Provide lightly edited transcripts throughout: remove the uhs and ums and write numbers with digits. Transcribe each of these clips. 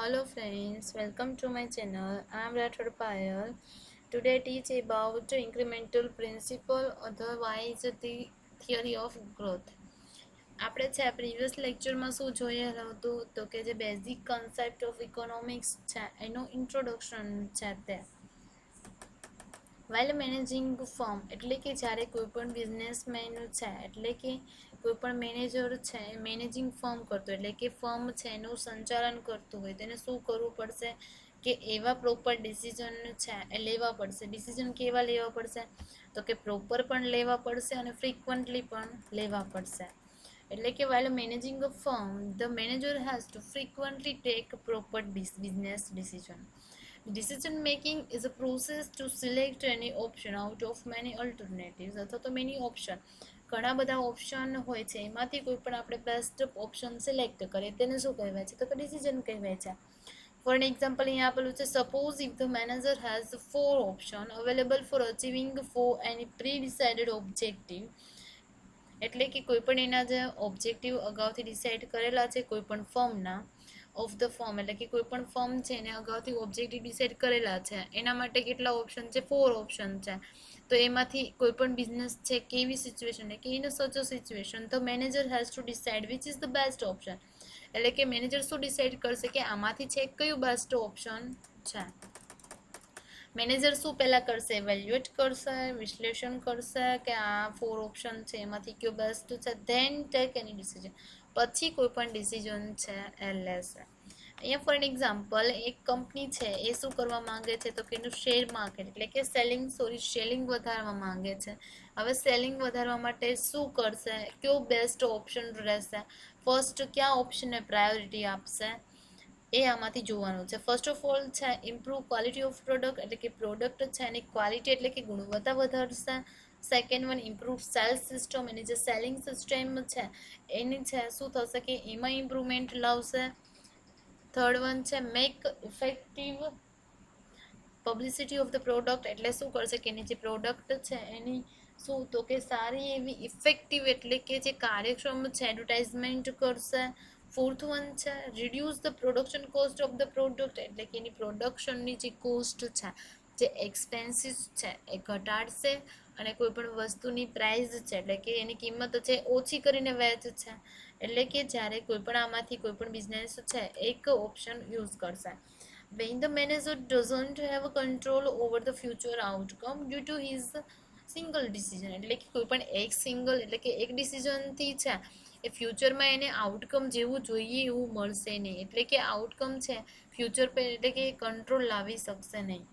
Hello friends, welcome to my channel. I am Rathod Payal. Today I teach about incremental principle, otherwise the theory of growth. આપણે છે previous લેક્ચરમાં શું જોયેલું હતું તો કે જે બેઝિક કન્સેપ્ટ ઓફ ઇકોનોમિક્સ છે એનું ઇન્ટ્રોડક્શન છે તે વાઇલ મેનેજિંગ ફર્મ એટલે કે જ્યારે કોઈ પણ બિઝનેસમેન છે એટલે કે કોઈ પણ મેનેજર છે મેનેજિંગ ફર્મ કરતો એટલે કે ફર્મ છે એનું સંચાલન કરતું હોય તેને શું કરવું પડશે કે એવા પ્રોપર ડિસિઝન છે એ લેવા પડશે. ડિસિઝન કેવા લેવા પડશે તો કે પ્રોપર પણ લેવા પડશે અને ફ્રીક્વન્ટલી પણ લેવા પડશે. એટલે કે while managing a firm, the manager has to frequently take proper business decision. Decision making is a process to select any option out of many alternatives અથવા તો many option. ઘણા બધા ઓપ્શન હોય છે એમાંથી કોઈ પણ આપણે બેસ્ટ ઓપ્શન સિલેક્ટ કરીએ તેને શું કહેવાય છે તો કે ડિસિઝન કહેવાય છે. ફોર એન એક્ઝામ્પલ અહીંયા આપેલું છે suppose if the manager has 4 option available for achieving for any predecided objective એટલે કે કોઈ પણ એના જે ઓબ્જેક્ટિવ અગાઉથી ડિસાઇડ કરેલા છે કોઈ પણ ફર્મના ઓફ ધ ફર્મ એટલે કે કોઈ પણ ફર્મ છે એને અગાઉથી ઓબ્જેક્ટિવ ડિસાઇડ કરેલા છે એના માટે કેટલા ઓપ્શન છે 4 ઓપ્શન છે તો એમાંથી કોઈ પણ બિઝનેસ છે કેવી સિચ્યુએશન કે in such a situation the manager has two decide which is the best option એટલે કે મેનેજર શું ડિસાઇડ કરશે કે આમાંથી છે કયું બેસ્ટ ઓપ્શન છે. મેનેજર શું પહેલાં કરશે વેલ્યુએટ કરશે વિશ્લેષણ કરશે કે આ 4 ઓપ્શન છે એમાંથી કયો બેસ્ટ છે ધેન ટેક એની ડિસિઝન પછી કોઈ પણ ડિસિઝન છે એ લેશે. અહીંયા ફોર એન એક્ઝામ્પલ એક કંપની છે એ શું કરવા માંગે છે તો કે એનું શેર માર્કેટ એટલે કે સેલિંગ વધારવા માંગે છે. હવે સેલિંગ વધારવા માટે શું કરશે કયો બેસ્ટ ઓપ્શન રહેશે ફર્સ્ટ કયા ઓપ્શનને પ્રાયોરિટી આપશે એ આમાંથી જોવાનું છે. ફર્સ્ટ ઓફ ઓલ છે ઇમ્પ્રૂવ ક્વોલિટી ઓફ પ્રોડક્ટ એટલે કે પ્રોડક્ટ છે એની ક્વોલિટી એટલે કે ગુણવત્તા વધારશે. Second one improve sales system એની જે સેલિંગ સિસ્ટમ છે એની છે શું થશે કે એમાં ઇમ્પ્રુવમેન્ટ લાવશે. થર્ડ વન છે make effective publicity of the product એટલે શું કરશે કે એની જે પ્રોડક્ટ છે એની શું તો કે સારી એવી ઇફેક્ટિવ એટલે કે જે કાર્યક્ષમ છે એડવર્ટાઇઝમેન્ટ કરશે. ફોર્થ વન છે reduce the production cost of the product એટલે કે એની પ્રોડક્શનની જે કોસ્ટ છે જે એક્સપેન્સિસ છે એ ઘટાડશે અને કોઈ પણ વસ્તુની પ્રાઇસ છે એટલે કે એની કિંમત છે ઓછી કરીને વેચશે એટલે કે જ્યારે કોઈ પણ આમાંથી કોઈ પણ બિઝનેસ છે એક ઓપ્શન યુઝ કરશે. When the manager doesn't have control over the future outcome due to his single decision એટલે કે કોઈ પણ એક સિંગલ એટલે કે એક ડિસિઝનથી છે એ ફ્યુચરમાં એને આઉટકમ જેવું જોઈએ એવું મળશે નહીં એટલે કે આઉટકમ છે ફ્યુચર પર એટલે કે કંટ્રોલ લાવી શકશે નહીં.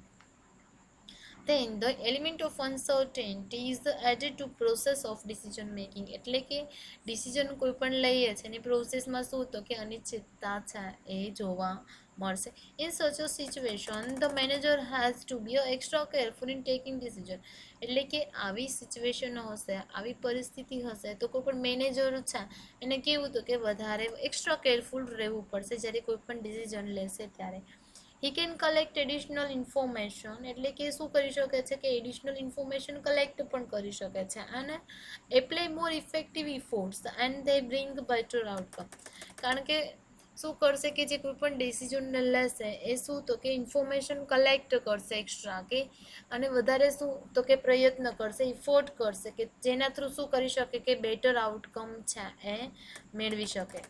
Then the element of uncertainty is added to process of decision making એટલે કે ડિસિઝન કોઈ પણ લઈએ છે એની પ્રોસેસમાં શું તો કે અનિશ્ચિતતા છે એ જોવા મળશે. In such a situation the manager has to be extra careful in taking decision એટલે કે આવી સિચ્યુએશન હશે આવી પરિસ્થિતિ હશે તો કોઈ પણ મેનેજર છે એને કેવું તો કે વધારે એક્સ્ટ્રા કેરફુલ રહેવું પડશે જ્યારે કોઈ પણ ડિસિઝન લેશે ત્યારે. He can collect additional information એટલે કે શું કરી શકે છે કે એડિશનલ ઇન્ફોર્મેશન કલેક્ટ પણ કરી શકે છે અને apply more effective efforts and they bring better outcome કારણ કે શું કરશે કે જે કોઈ પણ ડિસિઝન લેશે એ શું તો કે ઇન્ફોર્મેશન કલેક્ટ કરશે એક્સ્ટ્રા કે અને વધારે શું તો કે પ્રયત્ન કરશે ઇફોર્ટ કરશે કે જેના થ્રુ શું કરી શકે કે બેટર આઉટકમ છે એ મેળવી શકે.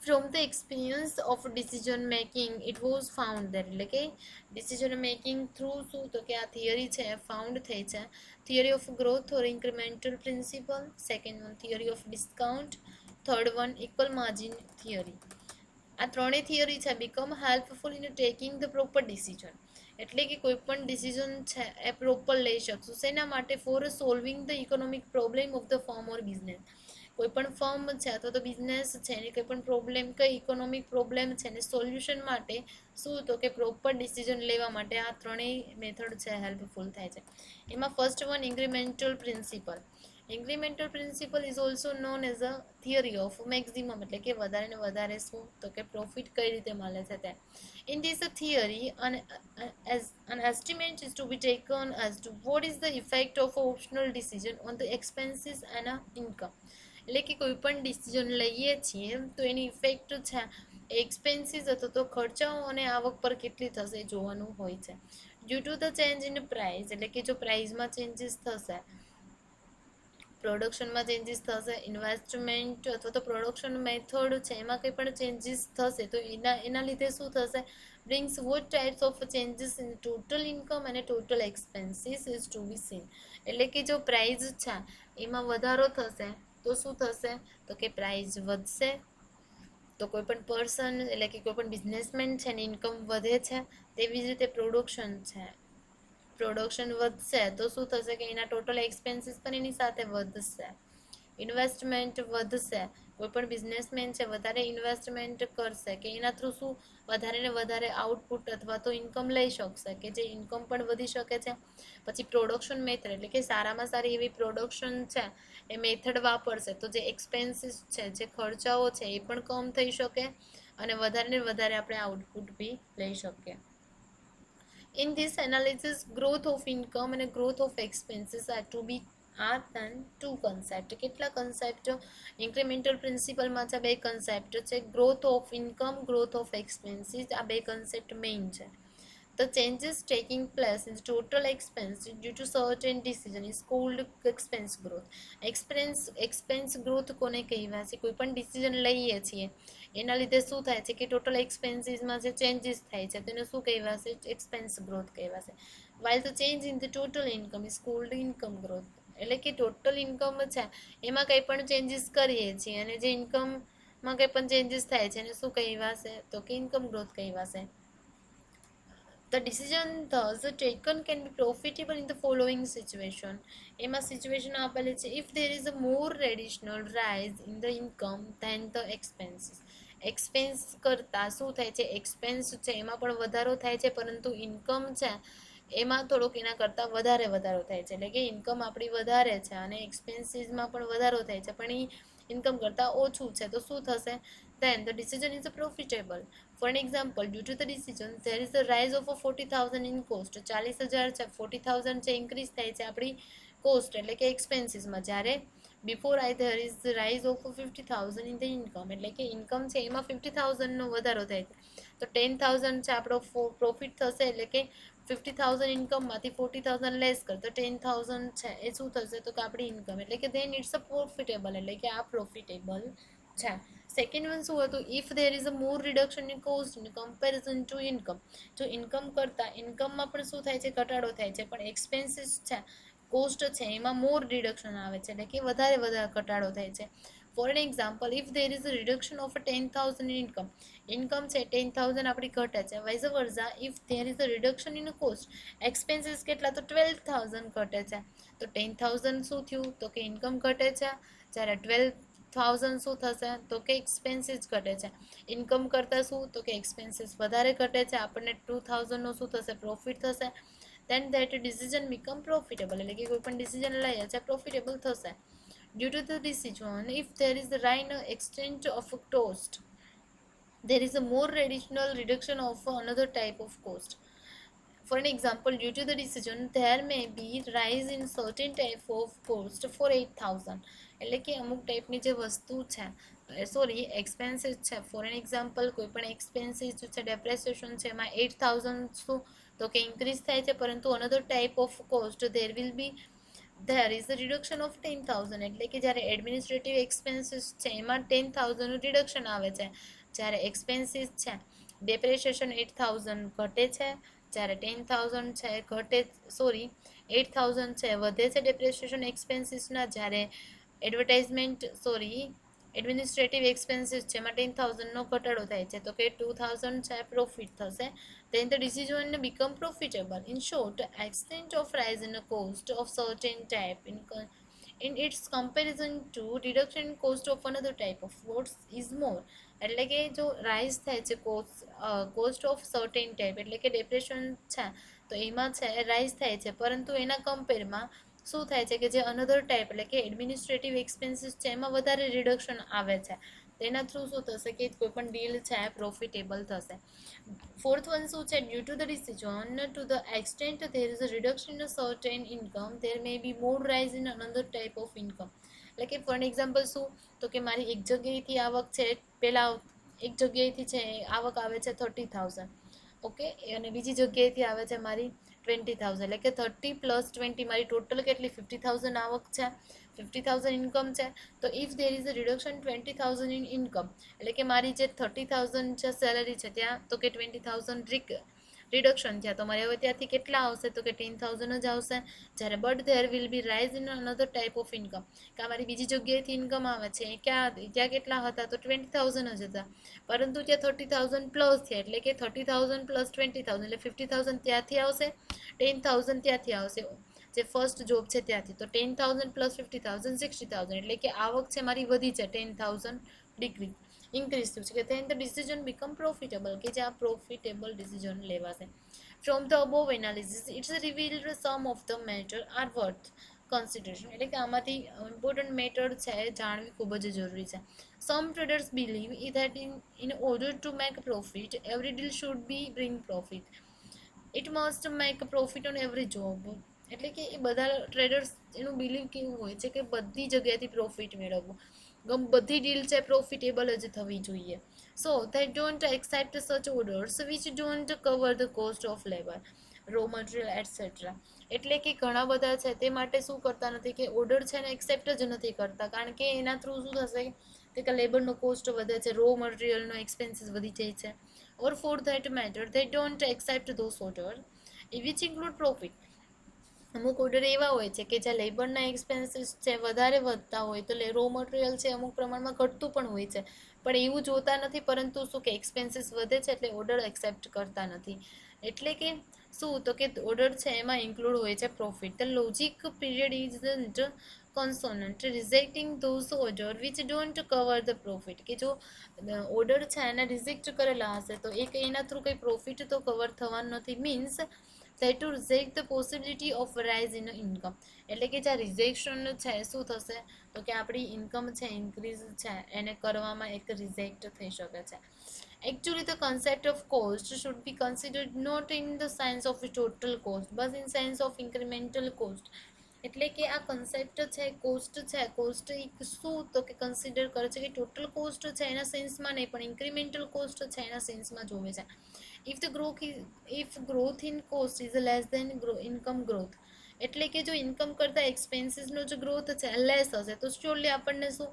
From the experience of decision making it was found that એટલે કે decision making through શું તો કે આ થિયરી છે ફાઉન્ડ થઈ છે. Theory of growth or incremental principal, second one theory of discount, third one equal margin theory. આ ત્રણેય થિયરી છે become helpful in taking the proper decision એટલે કે કોઈ પણ ડિસિઝન છે એ પ્રોપર લઈ શકશું શેના માટે for solving the economic problem of the firm or business કોઈ પણ ફર્મ છે અથવા તો બિઝનેસ છે એની કોઈ પણ પ્રોબ્લેમ કઈ ઇકોનોમિક પ્રોબ્લેમ છે એને સોલ્યુશન માટે શું તો કે પ્રોપર ડિસિઝન લેવા માટે આ ત્રણેય મેથડ છે હેલ્પફુલ થાય છે. એમાં first one incremental principal. Incremental principal is also known as a theory of maximum એટલે કે વધારે ને વધારે શું તો કે પ્રોફિટ કઈ રીતે મળે છે તે. In this theory, an estimate is to be taken as to what is the effect of a optional decision on the expenses and income. એટલે કે કોઈ પણ ડિસિઝન લઈએ છીએ તો એની ઇફેક્ટ છે એક્સપેન્સીસ અથવા તો ખર્ચાઓ અને આવક પર કેટલી થશે એ જોવાનું હોય છે. Due to the change in price, એટલે કે જો પ્રાઇસમાં ચેન્જીસ થશે, પ્રોડક્શનમાં ચેન્જીસ થશે, ઇન્વેસ્ટમેન્ટ અથવા તો પ્રોડક્શન મેથડ છે એમાં કંઈ પણ ચેન્જીસ થશે તો એના લીધે શું થશે, brings what types of changes in total income અને total expenses is to be seen. એટલે કે જો પ્રાઇસ છે એમાં વધારો થશે તો શું થશે, તો કે પ્રાઇસ વધશે. તો કોઈ પણ પર્સન એટલે કે કોઈ પણ બિઝનેસમેન છે ને ઇન્કમ વધે છે, તેવી જ રીતે પ્રોડક્શન છે, પ્રોડક્શન વધશે તો શું થશે કે એના ટોટલ એક્સપેન્સીસ પણ એની સાથે વધશે. ઇન્વેસ્ટમેન્ટ વધશે, કોઈ પણ બિઝનેસમેન છે વધારે ઇન્વેસ્ટમેન્ટ કરશે કે એના થ્રુ શું વધારે ને વધારે આઉટપુટ અથવા તો ઇન્કમ લઈ શકશે, કે જે ઇન્કમ પણ વધી શકે છે. પછી પ્રોડક્શન મેથડ, એટલે કે સારામાં સારી એવી પ્રોડક્શન છે એ મેથડ વાપરશે તો જે એક્સપેન્સીસ છે, જે ખર્ચાઓ છે એ પણ કમ થઈ શકે અને વધારે ને વધારે આપણે આઉટપુટ બી લઈ શકીએ. In this analysis, growth of income and growth of expenses are then two concept. કેટલા કન્સેપ્ટ, ઇન્ક્રીમેન્ટલ પ્રિન્સિપલમાં છે બે કન્સેપ્ટ છે, growth of income, growth of expenses, આ બે કન્સેપ્ટ મેઇન છે. The changes taking place in total expense due to certain decision is called expense growth. expense growth કોને કહેવાય છે, કોઈ પણ ડિસિઝન લઈએ છીએ એના લીધે શું થાય છે કે ટોટલ એક્સપેન્સીસમાં જે ચેન્જીસ થાય છે તેને શું કહેવાશે, એક્સપેન્સ ગ્રોથ કહેવાશે. while the change in the total income is called income growth. એટલે કે ટોટલ ઇન્કમ છે એમાં કંઈ પણ ચેન્જીસ કરીએ છીએ અને જે ઇન્કમમાં કંઈ પણ ચેન્જીસ થાય છે એને શું કહેવાશે, તો કે ઇન્કમ ગ્રોથ કહેવાશે. The decision thus taken can be profitable in the following situation. એમાં સિચ્યુએશન આપેલી છે, if there is a more additional rise in the income than the expenses. Expense કરતાં શું થાય છે, એક્સપેન્સ છે એમાં પણ વધારો થાય છે પરંતુ ઇન્કમ છે એમાં થોડોક એના કરતાં વધારો થાય છે. એટલે કે ઇન્કમ આપણી વધારે છે અને એક્સપેન્સીસમાં પણ વધારો થાય છે પણ એ ઇન્કમ કરતાં ઓછું છે તો શું થશે, then the decision is profitable. For an example, due to the decision, there is a rise of 40,000 in cost. 40,000 છે, 40,000 છે ઇન્ક્રીઝ થાય છે આપણી કોસ્ટ એટલે કે એક્સપેન્સીસમાં, જ્યારે before there is the rise of 50,000 in the income, એટલે કે ઇન્કમ છે એમાં 50,000નો વધારો થાય છે તો 10,000 છે આપણો પ્રોફિટ થશે. એટલે કે 50,000 ઇન્કમમાંથી 40,000 લેસ કર તો 10,000 છે એ શું થશે, તો કે આપણી ઇન્કમ, એટલે કે then it's a profitable, એટલે કે આ પ્રોફિટેબલ છે. સેકન્ડ વન શું હતું, if there is a more reduction in cost in comparison to income. જો ઇન્કમ કરતાં ઇન્કમમાં પણ શું થાય છે, ઘટાડો થાય છે પણ એક્સપેન્સીસ છે, કોસ્ટ છે એમાં મોર રિડક્શન આવે છે, એટલે કે વધારે ઘટાડો થાય છે. For an example, if there is a reduction of 10,000 in income, income છે 10,000 આપણી ઘટે છે, vice versa if there is a reduction in cost, expenses કેટલા, તો 12,000 ઘટે છે તો 10,000 શું થયું, તો કે ઇન્કમ ઘટે છે, જ્યારે 12,000 શું થશે, તો કે એક્સપેન્સીસ ઘટે છે. ઇન્કમ કરતાં શું, તો કે એક્સપેન્સીસ વધારે ઘટે છે, આપણને 2,000નો શું થશે, પ્રોફિટ થશે. then that decision become profitable, એટલે કે કોઈ પણ ડિસિઝન લઈએ છે પ્રોફિટેબલ થશે. due to the decision, if there is a right extent of cost, there is a more additional reduction of another type of cost. For an example, due to the decision, there may be rise in certain type of cost for 8,000. એટલે કે અમુક ટાઈપની જે વસ્તુ છે, sorry expenses છે, for an example કોઈ પણ એક્સપેન્સીસ છે, ડેપ્રેસિએશન છે એમાં 8,000 શું, તો કે ઇન્ક્રીઝ થાય છે પરંતુ another type of cost there is a reduction of 10,000. એટલે કે જ્યારે એડમિનિસ્ટ્રેટિવ એક્સપેન્સીસ છે એમાં 10,000નું રિડક્શન આવે છે, જ્યારે એક્સપેન્સીસ છે ડેપ્રેશિએશન 8,000 ઘટે છે, જ્યારે 10,000 છે ઘટે, સોરી 8,000 છે વધે છે ડેપ્રેશિએશન એક્સપેન્સીસના, જ્યારે એડમિનિસ્ટ્રેટિવ એક્સપેન્સીસ છે એમાં 10,000નો ઘટાડો થાય છે તો કે 2,000 છે પ્રોફિટ થશે. then the decision become profitable. In short, extent of rise in the cost of certain type in its comparison to reduction in cost of another type of what is more. એટલે કે જો rise થાય છે cost of certain type, એટલે કે ડેપ્રેશન છે તો એમાં છે રાઇઝ થાય છે પરંતુ એના કમ્પેરમાં શું થાય છે કે જે અનધર ટાઈપ એટલે કે એડમિનિસ્ટ્રેટિવ એક્સપેન્સીસ છે એમાં વધારે રિડક્શન આવે છે, તેના થ્રુ શું થશે કે કોઈ પણ ડીલ છે પ્રોફિટેબલ થશે. ફોર્થ વન શું છે, due to the decision to the extent there is a reduction in a certain income, there may be more rise in another type of income. એટલે કે ફોર એક્ઝામ્પલ શું, તો કે મારી એક જગ્યાએથી આવક છે પહેલાં એક જગ્યાએથી છે આવક આવે છે 30,000, ઓકે, અને બીજી જગ્યાએથી આવે છે મારી 20,000, એટલે કે 30 + 20 મારી ટોટલ કેટલી 50,000 આવક છે, 50,000 ઇન્કમ છે. તો if there is a reduction 20,000 in income, એટલે કે મારી જે 30,000 છે સેલરી છે ત્યાં તો કે 20,000 રિડક્શન થયા, તો મારે હવે ત્યાંથી કેટલા આવશે તો કે 10,000 જ આવશે. જ્યારે but there will be rise in another type of income, કે મારી બીજી જગ્યાએથી ઇન્કમ આવે છે ત્યાં કેટલા હતા તો 20,000 જ હતા, પરંતુ ત્યાં 30,000 પ્લસ થયા, એટલે કે 30,000 + 20,000 એટલે 50,000 ત્યાંથી આવશે, 10,000 ત્યાંથી આવશે જે ફર્સ્ટ જોબ છે ત્યાંથી, તો 10,000 + 50,000 60,000, એટલે કે આવક છે મારી વધી છે 10,000 ડિગ્રી ઇન્ક્રીઝ થયું છે, કે then the decision become profitable, કે જે આ પ્રોફિટેબલ ડિસિઝન લેવાશે. From the above analysis it's revealed some of the matter are worth consideration, એટલે કે આમાંથી ઇમ્પોર્ટન્ટ મેટર છે જાણવી ખૂબ જ જરૂરી છે. Some traders believe that in order to make profit every deal should be bring profit, it must make a profit on every job, એટલે કે એ બધા ટ્રેડર્સ એનું બિલીવ કેવું હોય છે કે બધી જગ્યાએથી પ્રોફિટ મેળવવું, બધી ડીલ છે પ્રોફિટેબલ જ થવી જોઈએ. સો they don't accept such orders which don't cover the cost of labor, raw material etcetera, એટલે કે ઘણા બધા છે તે માટે શું કરતા નથી કે ઓર્ડર છે ને એક્સેપ્ટ જ નથી કરતા, કારણ કે એના થ્રુ શું થશે કે લેબરનો કોસ્ટ વધે છે, રો મટીરિયલનો એક્સપેન્સીસ વધી જાય છે, or for that matter they don't accept those orders which include profit. અમુક ઓર્ડર એવા હોય છે કે જ્યાં લેબરના એક્સપેન્સીસ છે વધારે વધતા હોય તો રો મટીરિયલ છે અમુક પ્રમાણમાં ઘટતું પણ હોય છે, પણ એવું જોતા નથી, પરંતુ શું કે એક્સપેન્સીસ વધે છે એટલે ઓર્ડર એક્સેપ્ટ કરતા નથી. એટલે કે શું તો કે ઓર્ડર છે એમાં ઇન્ક્લુડ હોય છે profit. The logic period is consonant rejecting those order which don't cover the profit, કે જો ઓર્ડર છે એને રિજેક્ટ કરેલા હશે તો એક એના થ્રુ કંઈ પ્રોફિટ તો કવર થવાનું નથી, means that to reject the possibility of rise in income, એટલે કે જ્યાં રિજેક્શન છે શું થશે તો કે આપણી ઇન્કમ છે ઇન્ક્રીઝ છે એને કરવામાં એક રિજેક્ટ થઈ શકે છે. Actually the concept of cost should be considered not in the sense of total cost but in sense of incremental cost, એટલે કે આ કન્સેપ્ટ છે કોસ્ટ શું તો કે કન્સિડર કરે છે કે ટોટલ કોસ્ટ છે એના સેન્સમાં નહીં પણ ઇન્ક્રીમેન્ટલ કોસ્ટ છે એના સેન્સમાં જોવે છે. if growth in cost is less than income growth, એટલે કે જો ઇન્કમ કરતા એક્સપેન્સીસનો જે ગ્રોથ છે લેસ હશે તો શ્યોરલી આપણને શું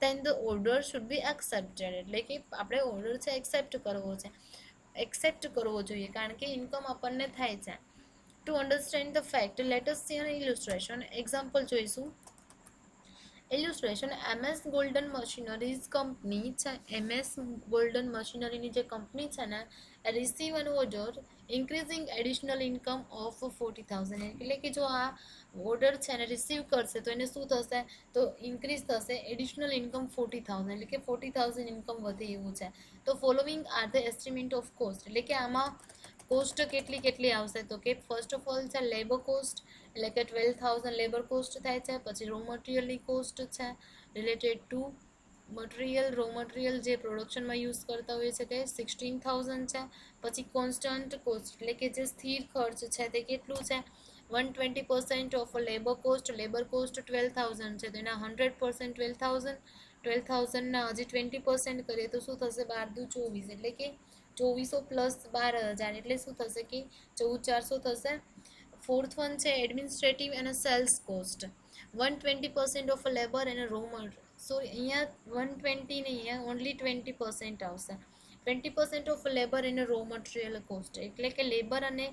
then the order should be accepted, એટલે કે આપણે ઓર્ડર છે એક્સેપ્ટ કરવો જોઈએ કારણ કે ઇન્કમ આપણને થાય છે. To understand the fact let us see an illustration, example જોઈશું. Illustration MS golden machineries company છે, MS ગોલ્ડન મશીનરીની જે કંપની છે ને receive an order increasing additional income of 40,000, એટલે કે જો આ ઓર્ડર છે ને રિસીવ કરશે તો એને શું થશે તો ઇન્ક્રીઝ થશે એડિશનલ ઇન્કમ 40,000, એટલે કે 40,000 ઇન્કમ વધે એવું છે. તો following are the estimate of cost, એટલે કે આમાં કોસ્ટ કેટલી આવશે તો કે ફર્સ્ટ ઓફ ઓલ છે લેબર કોસ્ટ, એટલે કે 12,000 લેબર કોસ્ટ થાય છે. પછી રો મટીરિયલની કોસ્ટ છે રિલેટેડ ટુ રો મટીરિયલ જે પ્રોડક્શનમાં યુઝ કરતા હોય છે તે 16,000 છે. પછી કોન્સ્ટન્ટ કોસ્ટ, એટલે કે જે સ્થિર ખર્ચ છે તે કેટલું છે 120% ઓફ લેબર કોસ્ટ 12,000 છે તો એના 100% 12,000ના હજી 20% કરીએ તો શું થશે 12 દુ 24, એટલે કે 2400 + 12,000 એટલે શું થશે કે 14,400 થશે. ફોર્થ વન છે એડમિનિસ્ટ્રેટિવ અને સેલ્સ કોસ્ટ 120% ઓફ લેબર અને રો મટીરિયલ, સો અહીંયા 120 નહીં અહીંયા ઓનલી 20% આવશે. 20% ઓફ લેબર અને રો મટીરિયલ કોસ્ટ, એટલે કે લેબર અને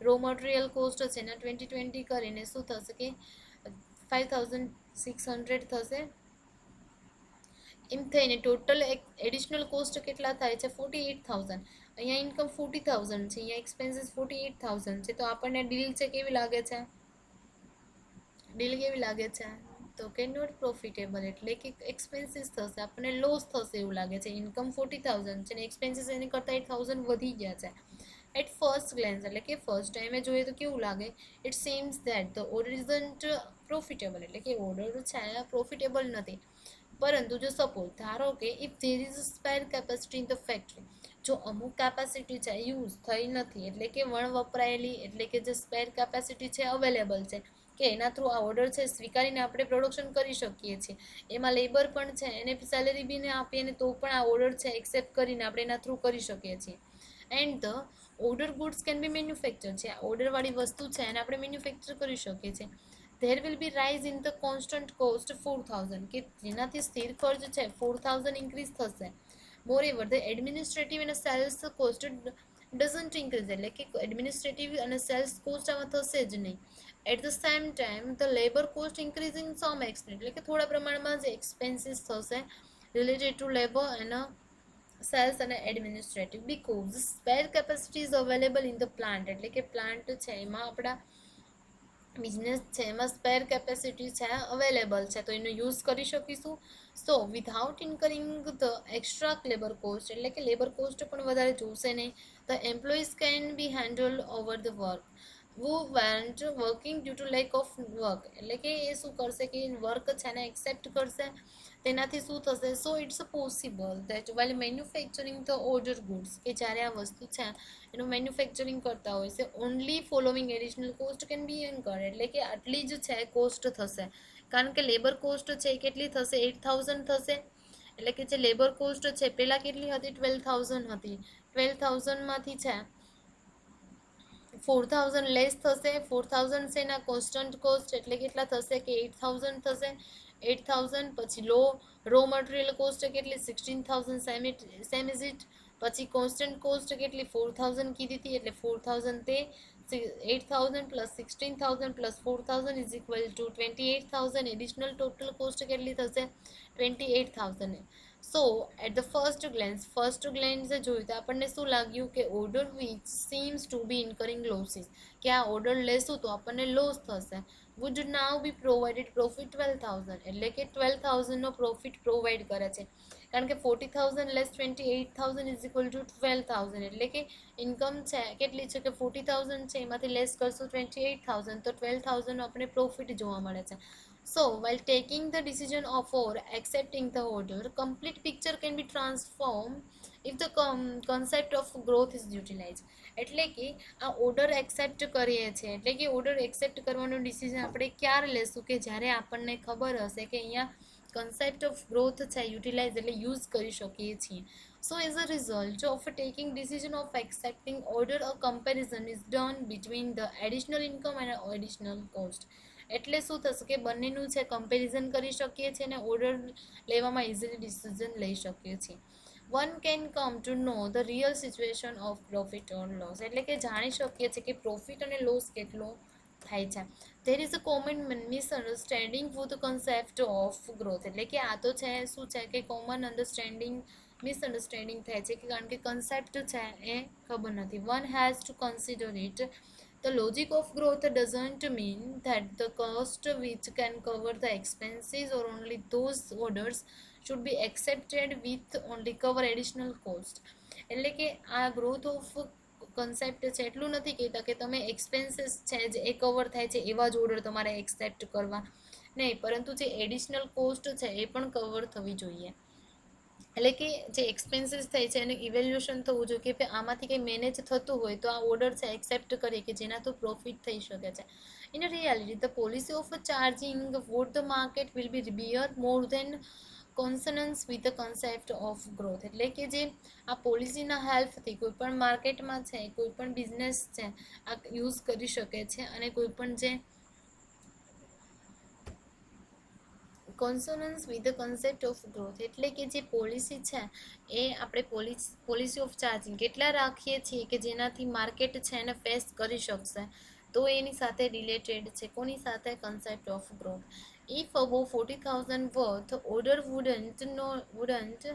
રો મટીરિયલ કોસ્ટ છે ને 20 કરીને શું થશે કે 5,600 થશે. એમ થઈને ટોટલ એડિશનલ કોસ્ટ કેટલા થાય છે 48,000, અહીંયા ઇન્કમ 40,000 છે, અહીંયા એક્સપેન્સીસ 48,000 છે, તો આપણને ડીલ છે કેવી લાગે છે તો કે નોટ પ્રોફિટેબલ, એટલે કે એક્સપેન્સીસ થશે આપણને લોસ થશે એવું લાગે છે. ઇન્કમ 40,000 છે ને એક્સપેન્સીસ એની કરતાં 8,000 વધી ગયા છે. એટ ફર્સ્ટ ગ્લેન્સ, એટલે કે ફર્સ્ટ ટાઈમે જોઈએ તો કેવું લાગે it seems that the order isn't profitable, એટલે કે ઓર્ડર છે પ્રોફિટેબલ નથી. પરંતુ જો સપોઝ ધારો કે if there is spare capacity in the factory, જો અમુક કેપેસિટી છે યુઝ થઈ નથી એટલે કે વપરાયેલી, એટલે કે જે સ્પેર કેપેસિટી છે અવેલેબલ છે કે એના થ્રુ આ ઓર્ડર છે સ્વીકારીને આપણે પ્રોડક્શન કરી શકીએ છીએ, એમાં લેબર પણ છે એને સેલેરી બી ને આપીએ ને તો પણ આ ઓર્ડર છે એક્સેપ્ટ કરીને આપણે એના થ્રુ કરી શકીએ છીએ. And the order goods can be manufacture છે, આ ઓર્ડરવાળી વસ્તુ છે એને આપણે મેન્યુફેક્ચર કરી શકીએ છીએ. There will be rise in the constant cost 4000, કે જેનાથી સ્થિર ખર્ચ છે 4000 ઇન્ક્રીઝ થશે. મોરેવર ધ એડમિનિસ્ટ્રેટિવ અને સેલ્સ કોસ્ટ ડઝન્ટ ઇન્ક્રીઝ, એટલે કે એડમિનિસ્ટ્રેટિવ અને સેલ્સ કોસ્ટ આમાં થશે જ નહીં. At the same time the labour cost increase in some extent, એટલે કે થોડા પ્રમાણમાં જ એક્સપેન્સીસ થશે રિલેટેડ ટુ લેબર અને સેલ્સ અને administrative, because spare capacity is available in the plant, એટલે કે પ્લાન્ટ છે એમાં આપણા બિઝનેસ છે એમાં સ્પેર કેપેસિટી છે અવેલેબલ છે, તો એનો યુઝ કરી શકીશું. So without incurring the extra labour cost, એટલે કે લેબર કોસ્ટ પણ વધારે જોશે નહીં. The employees can be handle over the work who weren't working due to lack of work, એટલે કે એ શું કરશે કે વર્ક છે ને એક્સેપ્ટ કરશે, તેનાથી શું થશે. So it's possible that while manufacturing the order goods, કે જ્યારે આ વસ્તુ છે એનું મેન્યુફેક્ચરિંગ કરતા હોય છે, only following additional cost can be incur, એટલે કે આટલી જ છે કોસ્ટ થશે. કારણ કે લેબર કોસ્ટ છે એ કેટલી થશે 8000 થશે, એટલે કે જે લેબર કોસ્ટ છે પહેલાં કેટલી હતી 12000 હતી, 12000માંથી છે 4000 લેસ થશે. 4000 છે એના કોન્સ્ટન્ટ કોસ્ટ એટલે કેટલા થશે કે 8000 થશે. 8000 પછી રો મટીરિયલ કોસ્ટ કેટલી 16000 સેમ ઇઝ ઇટ. પછી કોન્સ્ટન્ટ કોસ્ટ કેટલી 4000 કીધી હતી એટલે 4000 તે 8000 plus 16000 plus 4000 is equal to 28000. Additional total cost કેટલી થશે 28000. So at the first glance જોયું તો આપણને શું લાગ્યું કે order which seems to be incurring losses, કે આ ઓર્ડર લેશું તો આપણને લોસ થશે. Would now be provided profit 12000, એટલે કે 12000નો પ્રોફિટ પ્રોવાઈડ કરે છે. કારણ કે 40000 લેસ 28000 ઇઝ ઇક્વલ ટુ 12000, એટલે કે ઇન્કમ છે કેટલી છે કે 40000 છે એમાંથી લેસ કરશું 28000 તો 12000નો આપણે પ્રોફિટ જોવા મળે છે. So, while taking the decision of or accepting the order, complete picture can be transformed if the concept of growth is utilized. એટલે કે આ ઓર્ડર એક્સેપ્ટ કરીએ છીએ, એટલે કે ઓર્ડર એક્સેપ્ટ કરવાનો ડિસિઝન આપણે ક્યારે લેશું કે જ્યારે આપણને ખબર હશે કે અહીંયા કન્સેપ્ટ ઓફ ગ્રોથ છે યુટિલાઇઝ એટલે યુઝ કરી શકીએ છીએ. So as a result of taking decision of accepting order, a comparison is done between the additional income and additional cost. એટલે શું થશે કે બંનેનું છે કમ્પેરિઝન કરી શકીએ છીએ અને ઓર્ડર લેવામાં ઇઝીલી ડિસિઝન લઈ શકીએ છીએ. One can come to know the real situation of profit or loss, એટલે કે જાણી શકીએ છીએ કે પ્રોફિટ અને લોસ કેટલો થાય છે. There is a common misunderstanding for the concept of growth, એટલે કે આ તો છે શું છે કે કોમન મિસઅન્ડરસ્ટેન્ડિંગ થાય છે કે કારણ કે કન્સેપ્ટ છે એ ખબર નથી. One has two consider it. The logic of growth doesn't mean that the cost which can cover the expenses or only those orders should be accepted with only cover additional cost. એટલે કે આ growth of concept છે એટલું નથી કહેતા કે તમે expenses છે જે એ કવર થાય છે એવા જ ઓર્ડર તમારે એક્સેપ્ટ કરવા નહીં, પરંતુ જે એડિશનલ કોસ્ટ છે એ પણ કવર થવી જોઈએ. એટલે કે જે એક્સપેન્સીસ થાય છે એનું ઇવેલ્યુએશન થવું જોઈએ કે ભાઈ આમાંથી કંઈ મેનેજ થતું હોય તો આ ઓર્ડર છે એક્સેપ્ટ કરીએ કે જેનાથી પ્રોફિટ થઈ શકે છે. In reality the policy of charging what the market will be bear more than consonance with the concept of growth, એટલે કે જે આ પોલિસીના હેલ્પથી કોઈ પણ માર્કેટમાં છે કોઈ પણ બિઝનેસ છે આ યુઝ કરી શકે છે અને કોઈ પણ જે consonance with the concept of growth, એટલે કે જે પોલિસી છે એ આપણે પોલિસી ઓફ ચાર્જિંગ કેટલા રાખીએ છીએ કે જેનાથી માર્કેટ છે એને ફેસ કરી શકશે, તો એની સાથે રિલેટેડ છે કોની સાથે concept of growth. If above 40000 worth order wouldn't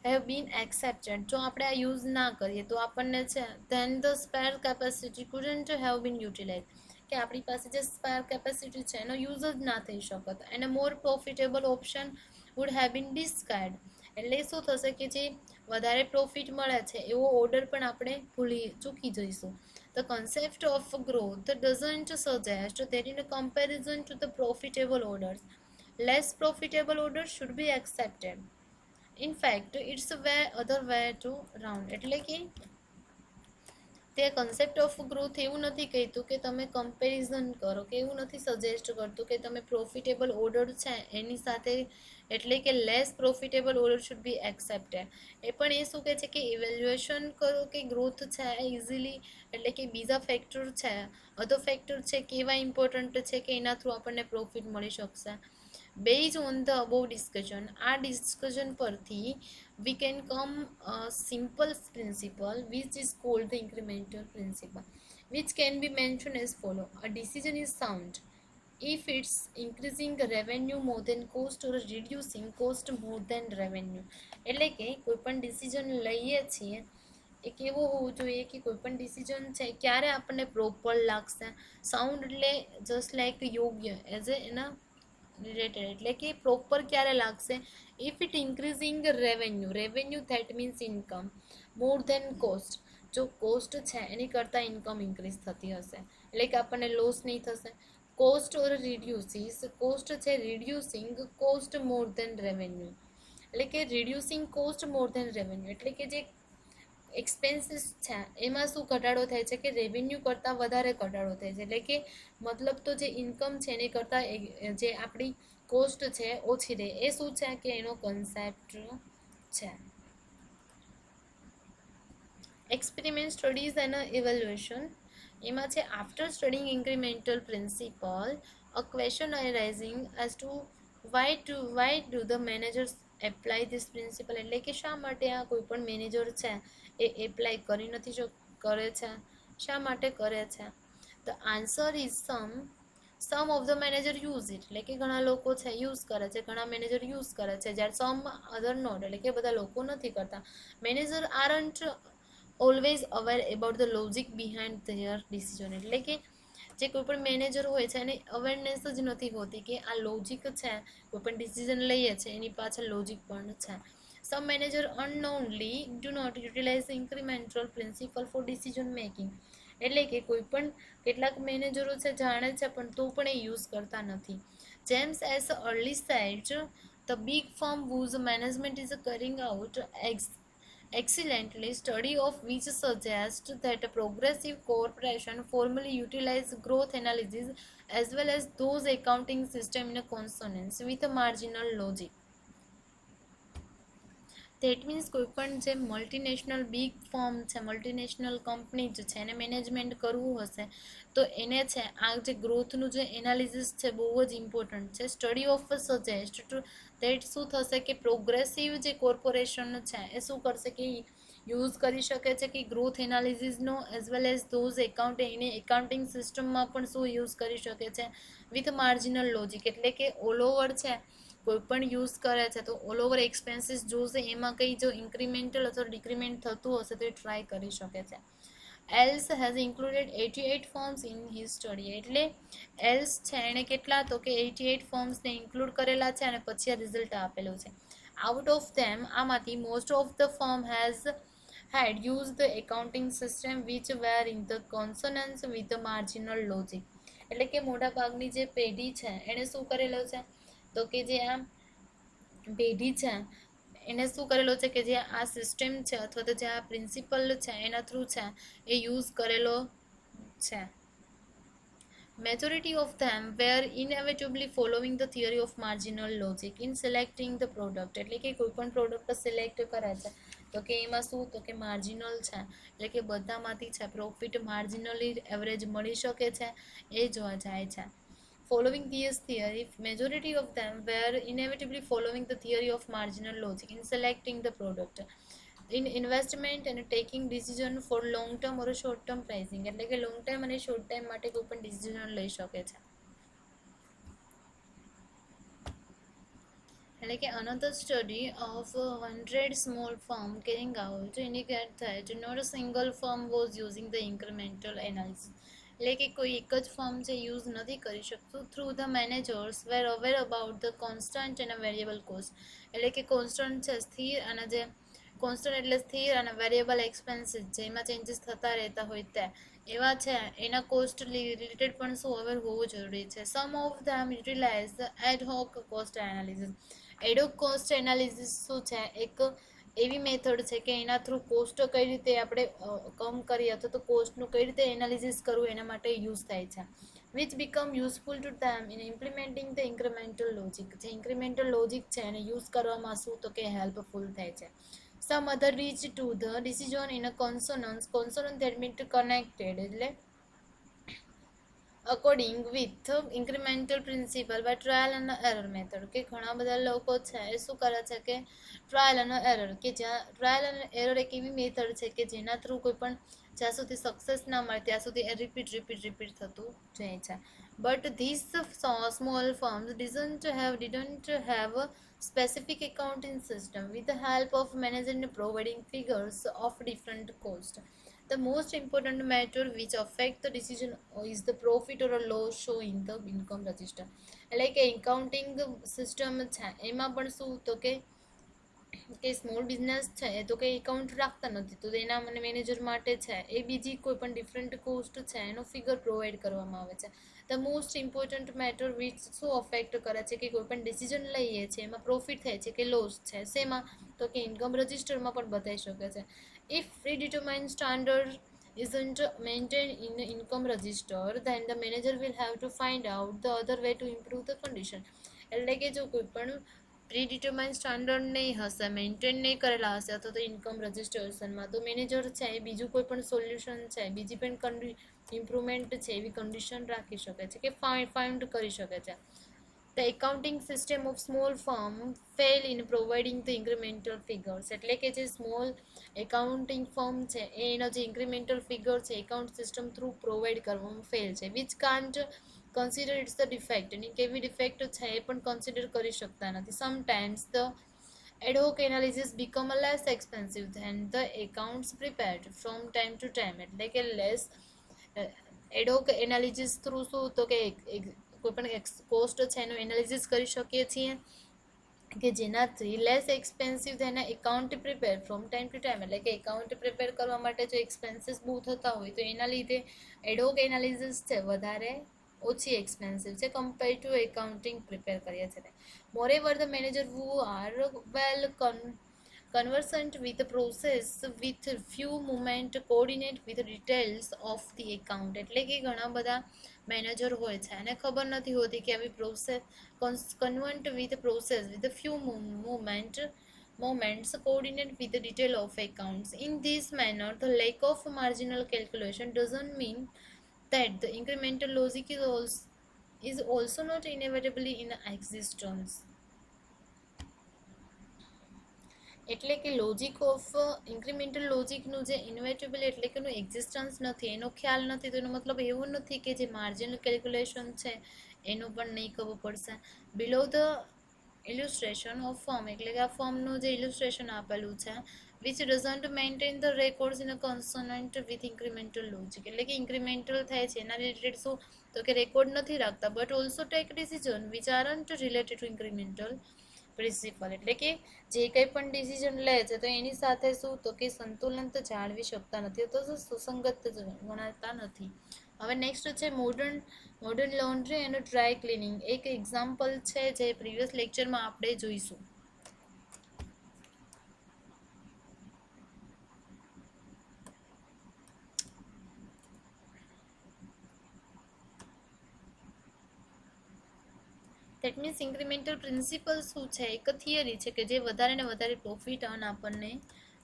have been accepted, જો આપણે આ યુઝ ના કરીએ તો આપણને છે then the spare capacity couldn't have been utilise, કે આપણી પાસે જે સ્પેર કેપેસિટી છે એનો યુઝ જ ના થઈ શકત. એને more profitable option would have been discard, એટલે શું થશે કે જે વધારે પ્રોફિટ મળે છે એવો ઓર્ડર પણ આપણે ચૂકી જઈશું. The concept of growth doesn't suggest that in comparison to the profitable orders less profitable order should be accepted. In fact it's other way to round, એટલે કે તે કન્સેપ્ટ ઓફ ગ્રોથ એવું નથી કહેતું કે તમે કમ્પેરિઝન કરો, કે એવું નથી સજેસ્ટ કરતું કે તમે પ્રોફિટેબલ ઓર્ડર છે એની સાથે, એટલે કે less profitable order should be accepted. એ પણ એ શું કહે છે કે ઇવેલ્યુએશન કરો કે ગ્રોથ છે એ ઇઝીલી, એટલે કે બીજા ફેક્ટર છે, અધર ફેક્ટર છે કેવા ઇમ્પોર્ટન્ટ છે કે એના થ્રુ આપણને પ્રોફિટ મળી શકશે. Base on the above discussion, આ ડિસ્કશન પરથી we can come a simple principle which is called the incremental principle, which can be mentioned as follow: a decision is sound if it's increasing revenue more than cost or reducing cost more than revenue. એટલે કે કોઈ પણ decision લઈએ છીએ એ કેવો હોવું જોઈએ કે કોઈ પણ ડિસિઝન છે ક્યારે આપણને પ્રોપર લાગશે. સાઉન્ડ એટલે જસ્ટ લાઈક યોગ્ય એઝ એ એના રિલેટેડ, એટલે કે પ્રોપર ક્યારે લાગશે if it increasing revenue that means income more than cost, જો કોસ્ટ છે એની કરતાં ઇન્કમ ઇન્ક્રીઝ થતી હશે એટલે કે આપણને લોસ નહીં થશે. કોસ્ટ ઓર રિડ્યુસીસ, કોસ્ટ છે reducing cost more than revenue, એટલે કે reducing cost more than revenue, એટલે કે જે એક્સપેન્સીસ છે એમાં શું ઘટાડો થાય છે કે રેવન્યુ કરતાં વધારે ઘટાડો થાય છે, એટલે કે મતલબ તો જે ઇન્કમ છે એની કરતાં જે આપણી કોસ્ટ છે ઓછી રહે. એ શું છે કે એનો કન્સેપ્ટ છે. એક્સપેરિમેન્ટ સ્ટડીઝ એન્ડ ઇવેલ્યુએશન, એમાં છે after studying incremental principle a question arising as to why do the managers apply this principle, એટલે કે શા માટે આ કોઈ પણ મેનેજર છે એ એપ્લાય કરી નથી કરે છે, શા માટે કરે છે. The answer is sum of the manager use it, એટલે કે ઘણા લોકો છે યુઝ કરે છે, ઘણા મેનેજર યુઝ કરે છે, જ્યારે સમ અધર નોટ, એટલે કે બધા લોકો નથી કરતા. Manager aren't always aware about the logic behind their decision, એટલે કે જે કોઈ પણ મેનેજર હોય છે એને અવેરનેસ જ નથી હોતી કે આ લોજિક છે, કોઈ પણ ડિસિઝન લઈએ છે એની પાછળ લોજિક પણ છે. સમ manager unknowingly do not utilize the incremental principle for decision making, એટલે કે કોઈ પણ કેટલાક મેનેજરો છે જાણે છે પણ તો પણ એ યુઝ કરતા નથી. James S early said, the big firm whose management is carrying out excellently study of which suggests that a progressive corporation formally utilize growth analysis as well as those accounting system in consonance with a marginal logic. That means કોઈ પણ જે multinational big firm છે, multinational company જ છે એને management કરવું હશે તો એને છે આ જે ગ્રોથનું જે એનાલિસિસ છે બહુ જ ઇમ્પોર્ટન્ટ છે. Study of suggest two that શું થશે કે પ્રોગ્રેસિવ જે કોર્પોરેશન છે એ શું કરશે કે યુઝ કરી શકે છે કે ગ્રોથ એનાલિસિસનો as well as those any accounting સિસ્ટમમાં પણ શું યુઝ કરી શકે છે વિથ માર્જિનલ લોજિક, એટલે કે ઓલ ઓવર છે કોઈ પણ યુઝ કરે છે તો ઓલ ઓવર એક્સપેન્સીસ જોશે એમાં કંઈ જો ઇન્ક્રીમેન્ટલ અથવા ડિક્રીમેન્ટ થતું હશે તો એ ટ્રાય કરી શકે છે. Else has included 88 forms in his study, એટલે એલ્સ છે એણે કેટલા તો કે 88 ફોર્મ્સને ઇન્ક્લુડ કરેલા છે અને પછી આ રિઝલ્ટ આપેલું છે. આઉટ ઓફ ધેમ આમાંથી most of the form has had used the accounting system which were in the consonance with the marginal logic, એટલે કે મોટા ભાગની જે પેઢી છે એણે શું કરેલો છે તો કે જે આ પેઢી છે એને શું કરેલો છે કે જે આ સિસ્ટમ છે અથવા તો જે આ પ્રિન્સિપલ છે એના થ્રુ છે એ યુઝ કરેલો છે. Majority of them were inevitably following the theory of marginal logic in selecting the product, એટલે કે કોઈ પણ પ્રોડક્ટ સિલેક્ટ કરે છે તો કે એમાં શું તો કે માર્જિનલ છે, એટલે કે બધામાંથી છે પ્રોફિટ માર્જિનલી એવરેજ મળી શકે છે એ જોવા જાય છે. Following this theory, majority of them were inevitably following the theory of marginal logic in selecting the product, in investment and taking decision for long term or short term pricing, એટલે કે long time અને short time માટે કોઈ પણ decision લઈ શકે છે. એટલે કે another study of 100 small firm carrying out indicate that not a single firm was using the incremental analysis, એટલે કે કોઈ એક જ ફર્મ જે યુઝ નથી કરી શકતું. Through the managers were aware about the constant and variable cost, એટલે કે કોન્સ્ટન્ટ છે સ્થિર અને જે કોન્સ્ટન્ટ એટલે સ્થિર અને વેરિયેબલ એક્સપેન્સીસ જેમાં ચેન્જીસ થતા રહેતા હોય તે એવા છે એના કોસ્ટ રિલેટેડ પણ શું અવેર હોવું જરૂરી છે. Some of them utilize ad hoc cost analysis, ad hoc cost analysis શું છે એક એવી મેથડ છે કે એના થ્રુ કોસ્ટ કઈ રીતે આપણે કમ કરીએ અથવા તો કોસ્ટનું કઈ રીતે એનાલિસિસ કરવું એના માટે યુઝ થાય છે, which become useful to them in implementing the incremental logic. જે ઇન્ક્રીમેન્ટલ લોજિક છે એને યુઝ કરવામાં શું તો કે હેલ્પફુલ થાય છે. Some other reach to the decision in a consonant that mean connected એટલે according with incremental principle by trial અને એરર મેથડ. કે ઘણા બધા લોકો છે એ શું કરે છે કે ટ્રાયલ અને એરર, કે જ્યાં ટ્રાયલ અને એરર એક એવી મેથડ છે કે જેના થ્રુ કોઈ પણ જ્યાં સુધી સક્સેસ ના મળે ત્યાં સુધી એ રિપીટ થતું જાય છે. But this small firms didn't have a specific accounting system with the help of managing and providing figures of different cost. The most important matter which affect the decision is the profit or a loss show in the income register. એટલે કે accounting system છે એમાં પણ શું તો કે small business છે એ તો કંઈ એકાઉન્ટ રાખતા નથી, તો એના મને મેનેજર માટે છે એ બીજી કોઈ પણ ડિફરન્ટ કોસ્ટ છે એનો ફિગર પ્રોવાઈડ કરવામાં આવે છે. The most important matter which શું અફેક્ટ કરે છે કે કોઈ પણ ડિસિઝન લઈએ છીએ એમાં પ્રોફિટ થાય છે કે લોસ છે, શેમાં તો કે ઇન્કમ રજિસ્ટરમાં પણ બતાવી શકે છે. If predetermined standard isn't maintained in the income register, then the manager will have to find out the other way to improve the condition. એટલે કે જો કોઈ પણ પ્રીડિટરમાઇન્ડ સ્ટાન્ડર્ડ નહીં હશે, મેન્ટેન નહીં કરેલા હશે અથવા તો ઇન્કમ રજિસ્ટ્રેશનમાં, તો મેનેજર છે એ બીજું કોઈ પણ સોલ્યુશન છે, બીજી પણ ઇમ્પ્રુવમેન્ટ છે એવી કન્ડિશન રાખી શકે છે કે ફાઇન્ડ કરી શકે છે. The accounting system of small firm fail in providing the incremental figures. એટલે કે જે સ્મોલ એકાઉન્ટિંગ ફર્મ છે એનો જે ઇન્ક્રીમેન્ટલ ફિગર છે એકાઉન્ટ સિસ્ટમ થ્રુ પ્રોવાઈડ કરવામાં ફેલ છે. Which can't consider it's the defect, એની કેવી ડિફેક્ટ છે એ પણ કન્સિડર કરી શકતા નથી. Sometimes the ad hoc analysis become a less expensive than the accounts prepared from time to time. એટલે કે less ad hoc analysis through શું તો કે કોઈ પણ કોસ્ટ છે એનું એનાલિસિસ કરી શકીએ છીએ કે જેનાથી લેસ એક્સપેન્સિવ તેના account prepare from time to time. એટલે કે એકાઉન્ટ પ્રિપેર કરવા માટે જો એક્સપેન્સીસ બહુ થતા હોય તો એના લીધે એડોક એનાલિસિસ છે વધારે ઓછી એક્સપેન્સિવ છે કમ્પેર ટુ એકાઉન્ટિંગ પ્રિપેર કરીએ છીએ. Moreover the manager who are well conversant with the process with few movement coordinate with the details of the account. એટલે કે ઘણા બધા મેનેજર હોય છે અને ખબર નથી હોતી કે આવી process convert with the process with a few moments coordinate with the detail of accounts. In this manner, the lack of marginal calculation doesn't mean that the incremental logic is also not inevitably in existence. એટલે કે logic of incremental લોજિકનું જે ઇન્વેટેબલ એટલે કે એનું existence નથી, એનો ખ્યાલ નથી, તો એનો મતલબ એવું નથી કે જે માર્જિનલ કેલ્ક્યુલેશન છે એનું પણ નહીં ખબર પડશે. Below the illustration of form એટલે કે આ ફોર્મનું જે ઇલ્યુસ્ટ્રેશન આપેલું છે which doesn't maintain the records in a consonant with incremental logic. એટલે કે ઇન્ક્રીમેન્ટલ થાય છે એના રિલેટેડ શું તો કે રેકોર્ડ નથી રાખતા, but also tech decision which aren't related to incremental principal. એટલે કે જે કંઈ પણ ડિસિઝન લે છે તો એની સાથે શું તો કે સંતુલન તો જાળવી શકતા નથી, તો સુસંગત ગણાતા નથી. હવે નેક્સ્ટ છે modern laundry and dry cleaning. એક એક્ઝામ્પલ છે જે પ્રીવિયસ લેક્ચરમાં આપણે જોઈશું. દેટ મીન્સ ઇન્ક્રીમેન્ટલ પ્રિન્સિપલ શું છે, એક થિયરી છે કે જે વધારે ને વધારે પ્રોફિટ અર્ન આપણને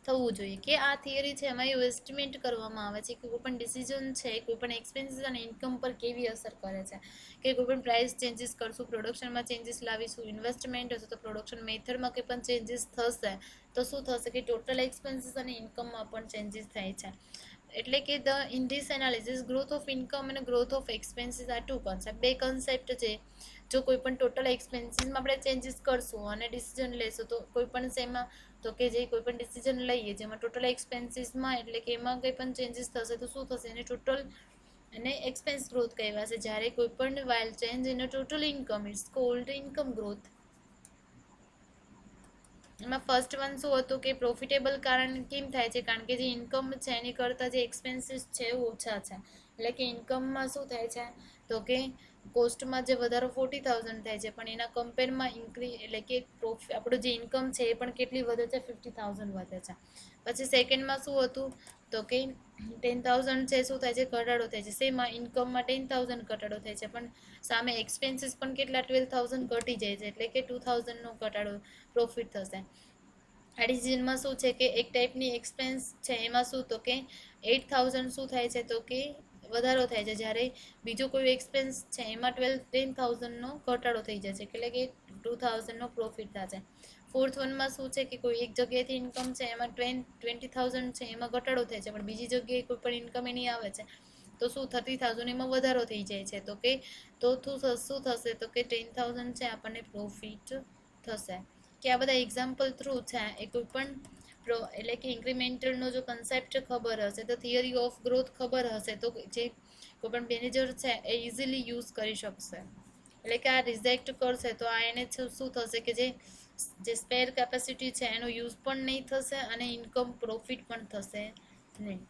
થવું જોઈએ. કે આ થિયરી છે એમાં એવું એસ્ટિમેટ કરવામાં આવે છે કે કોઈ પણ ડિસિઝન છે કોઈ પણ એક્સપેન્સીસ અને ઇન્કમ પર કેવી અસર કરે છે. કે કોઈ પણ પ્રાઇસ ચેન્જીસ કરશું, પ્રોડક્શનમાં ચેન્જીસ લાવીશું, ઇન્વેસ્ટમેન્ટ હશે તો પ્રોડક્શન મેથડમાં કંઈ પણ ચેન્જીસ થશે તો શું થશે કે ટોટલ એક્સપેન્સીસ અને ઇન્કમમાં પણ ચેન્જીસ થાય છે. એટલે કે in this analysis growth of income અને ગ્રોથ ઓફ એક્સપેન્સીસ આ ટુ કન્સેપ્ટ, બે કન્સેપ્ટ છે. જો કોઈ પણ ટોટલ એક્સપેન્સીસમાં આપણે ચેન્જીસ કરશું અને ડિસિઝન લેશું તો કોઈ પણ શેમાં તો કે જે કોઈ પણ ડિસિઝન લઈએ જેમાં ટોટલ એક્સપેન્સીસમાં એટલે કે એમાં કંઈ પણ ચેન્જીસ થશે તો શું થશે એને ટોટલ અને એક્સપેન્સ ગ્રોથ કહેવાશે. જ્યારે કોઈ પણ while change in total income it's called income growth. એમાં ફર્સ્ટ વન શું હતું કે પ્રોફિટેબલ કારણ કેમ થાય છે, કારણ કે જે ઇન્કમ છે એની કરતાં જે એક્સપેન્સીસ છે એ ઓછા છે. એટલે કે ઇન્કમમાં શું થાય છે તો કે કોસ્ટમાં જે વધારો 40,000 થાય છે પણ એના કમ્પેરમાં એટલે કે આપણું જે ઇન્કમ છે એ પણ કેટલી વધે છે, 50,000 વધે છે. પછી સેકન્ડમાં શું હતું તો કે 10,000 છે શું થાય છે, ઘટાડો થાય છે. શેમાં? ઇન્કમમાં 10,000 ઘટાડો થાય છે, પણ સામે એક્સપેન્સીસ પણ કેટલા 12,000 ઘટી જાય છે, એટલે કે 2,000 નો ઘટાડો પ્રોફિટ થશે. આ ડિસિઝનમાં શું છે કે એક ટાઈપની એક્સપેન્સ છે એમાં શું તો કે 8,000 શું થાય છે તો કે વધારો થાય છે, જ્યારે બીજો કોઈ એક્સપેન્સ છે એમાં 10,000 નો ઘટાડો થઈ જશે, એટલે કે 2,000 નો પ્રોફિટ થશે. ફોર્થ વનમાં શું છે કે કોઈ એક જગ્યાએથી ઇન્કમ છે એમાં 20,000 છે એમાં ઘટાડો થાય છે, પણ બીજી જગ્યાએ કોઈ પણ ઇન્કમ એની આવે છે તો શું 30,000 એમાં વધારો થઈ જાય છે, તો કે શું થશે તો કે 10,000 છે આપણને પ્રોફિટ થશે. કે આ બધા એક્ઝામ્પલ થ્રુ છે એ કોઈ પણ એટલે કે ઇન્ક્રીમેન્ટલનો જો કન્સેપ્ટ ખબર હશે તો થિયરી ઓફ ગ્રોથ ખબર હશે તો જે કોઈ પણ મેનેજર છે એ ઇઝીલી યુઝ કરી શકશે. એટલે કે આ રિજેક્ટ કરશે તો આ એને શું થશે કે જે સ્પેર કેપેસિટી છે એનો યુઝ પણ નહીં થશે અને ઇન્કમ પ્રોફિટ પણ થશે નહીં.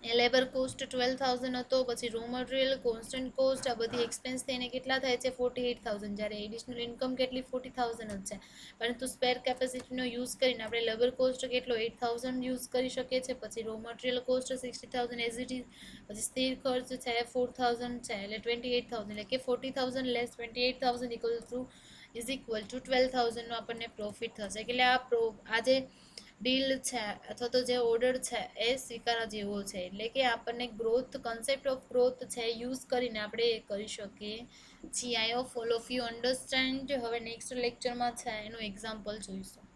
એ લેબર કોસ્ટ 12,000 હતો, પછી રો મટીરિયલ, કોન્સ્ટન્ટ કોસ્ટ, આ બધી એક્સપેન્સ થઈને કેટલા થાય છે 48,000, જ્યારે એડિશનલ ઇન્કમ કેટલી 40,000 જ છે, પરંતુ સ્પેર કેપેસિટીનો યુઝ કરીને આપણે લેબર કોસ્ટ કેટલો 8,000 યુઝ કરી શકીએ છીએ. પછી raw material cost 60,000 as it is, પછી સ્થિર ખર્ચ છે 4,000 છે એટલે 28,000, એટલે કે 40,000 લેસ 28,000 ઇક્વલ ટુ 12,000 નો આપણને પ્રોફિટ થશે. એટલે આ જે ડીલ છે અથવા તો જે ઓર્ડર છે એ સ્વીકારવા જેવો છે, એટલે કે આપણને ગ્રોથ કન્સેપ્ટ ઓફ ગ્રોથ છે યુઝ કરીને આપણે એ કરી શકીએ છીએ. I hope all of you understand. હવે નેક્સ્ટ લેક્ચરમાં છે એનું એક્ઝામ્પલ જોઈશું.